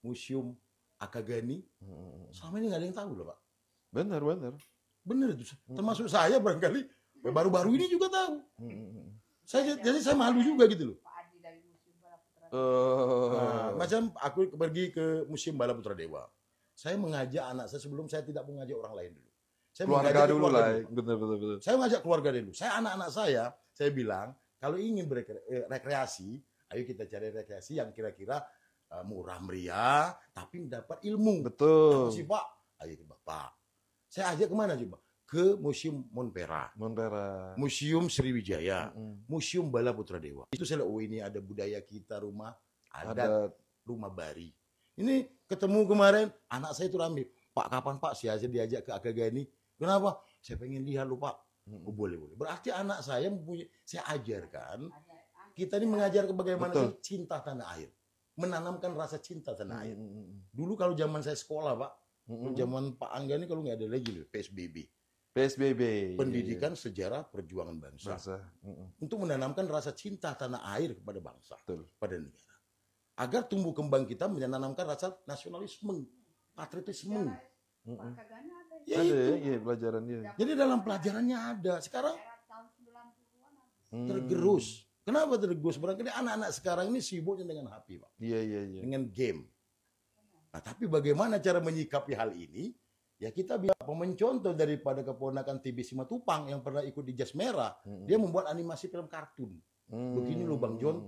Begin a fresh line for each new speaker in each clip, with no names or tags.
Museum Akagani, selama ini nggak ada yang tahu loh Pak.
Benar.
Bener itu, termasuk saya barangkali baru-baru ini juga tahu. Jadi saya malu juga gitu loh. Macam aku pergi ke Museum Bala Putra Dewa. Saya mengajak anak saya sebelum saya tidak mengajak orang lain dulu. Saya
keluarga dulu lah. Betul.
Saya mengajak keluarga dulu. Saya anak-anak saya bilang kalau ingin rekreasi, ayo kita cari rekreasi yang kira-kira murah meriah tapi dapat ilmu.
Betul.
Apa sih Pak? Ayo ke Bapak. Saya ajak kemana coba? Ke Museum Monpera. Museum Sriwijaya. Museum Bala Putra Dewa. Itu saya lihat, oh ini ada budaya kita, rumah adat, rumah bari. Ini ketemu kemarin, anak saya itu ramai. Pak, kapan Pak saya diajak ke Akagani? Kenapa? Saya pengen lihat lu Pak. Oh, boleh. Berarti anak saya saya ajarkan, kita ini mengajar bagaimana cinta tanah air. Menanamkan rasa cinta tanah air. Dulu kalau zaman saya sekolah Pak, zaman Pak Angga ini kalau nggak ada lagi loh, PSBB. Pendidikan Sejarah Perjuangan Bangsa. Untuk menanamkan rasa cinta tanah air kepada bangsa, pada negara. Agar tumbuh kembang kita menanamkan rasa nasionalisme, patriotisme.
Ada pelajaran dia.
Jadi dalam pelajarannya ada. Sekarang tergerus. Kenapa tergerus? Barangkali anak-anak sekarang ini sibuknya dengan HP, Pak.
Iya.
Dengan game. Nah, tapi bagaimana cara menyikapi hal ini? Ya kita bisa mencontoh daripada keponakan TB Simatupang yang pernah ikut di Jas Merah. Dia membuat animasi film kartun. Begini loh Bang John.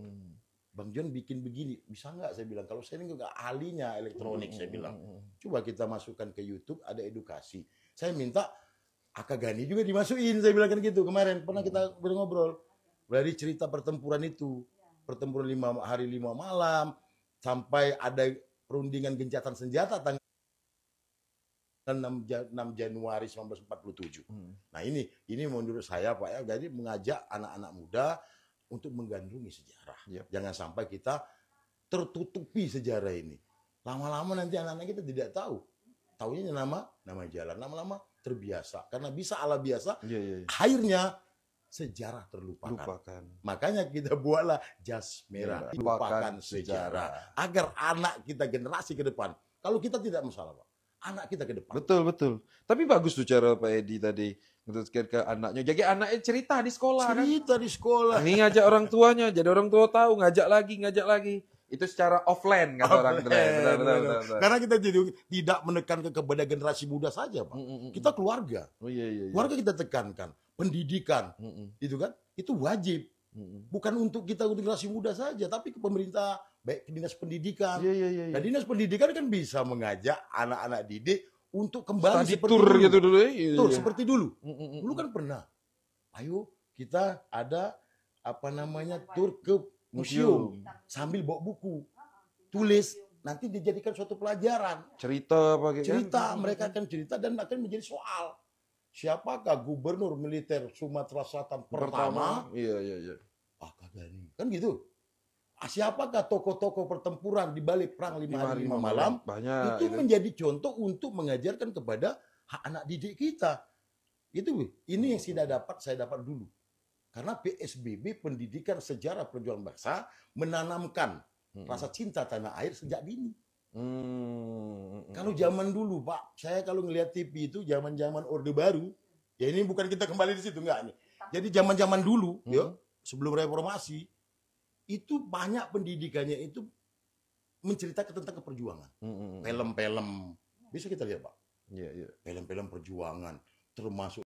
Bang John bikin begini. Bisa nggak saya bilang. Kalau saya ini nggak ahlinya elektronik saya bilang. Coba kita masukkan ke YouTube ada edukasi. Saya minta Akagani juga dimasukin. Saya bilang kan gitu kemarin. Pernah kita ngobrol. Dari cerita pertempuran itu. Pertempuran 5 hari 5 malam. Sampai ada perundingan gencatan senjata tanggal 6 Januari 1947. Nah ini menurut saya Pak ya, jadi mengajak anak-anak muda untuk menggandrungi sejarah. Jangan sampai kita tertutupi sejarah ini. Lama-lama nanti anak-anak kita tidak tahu. Taunya nama jalan. Lama-lama terbiasa. Karena bisa ala biasa, akhirnya sejarah terlupakan. Makanya kita buatlah Jas Merah. Lupakan sejarah. Agar anak kita generasi ke depan. Kalau kita tidak masalah Pak. Anak kita ke depan.
Betul. Tapi bagus tuh cara Pak Edi tadi menjelaskan ke anaknya. Jadi anaknya cerita di sekolah
di sekolah.
Ini ngajak orang tuanya, jadi orang tua tahu, ngajak lagi. Itu secara offline kata orang tua. Betul.
Karena kita tidak menekankan kepada generasi muda saja, Pak. Kita keluarga.
Iya.
Keluarga kita tekankan, pendidikan. Itu kan, itu wajib. Bukan untuk kita untuk generasi muda saja, tapi ke pemerintah, baik ke dinas pendidikan. Nah, dinas pendidikan kan bisa mengajak anak-anak didik untuk kembali
seperti dulu. Gitu dulu.
Seperti dulu. Dulu kan pernah. Ayo kita ada tur ke museum sambil bawa buku, tulis, nanti dijadikan suatu pelajaran.
Cerita
mereka akan cerita dan akan menjadi soal. Siapakah gubernur militer Sumatera Selatan pertama?
Iya.
Akagani. Kan gitu. Siapakah tokoh-tokoh pertempuran di balik perang 5 hari 5 malam?
Banyak,
itu menjadi contoh untuk mengajarkan kepada anak didik kita. Ini yang saya dapat dulu. Karena PSBB, Pendidikan Sejarah Perjuangan Bangsa, menanamkan rasa cinta tanah air sejak dini. Kalau zaman dulu Pak, saya kalau ngelihat TV itu zaman-zaman Orde Baru, ya ini bukan kita kembali di situ enggak nih. Jadi zaman-zaman dulu, sebelum reformasi, itu banyak pendidikannya itu menceritakan tentang keperjuangan. Film-film bisa kita lihat Pak.
Iya.
Film-film perjuangan termasuk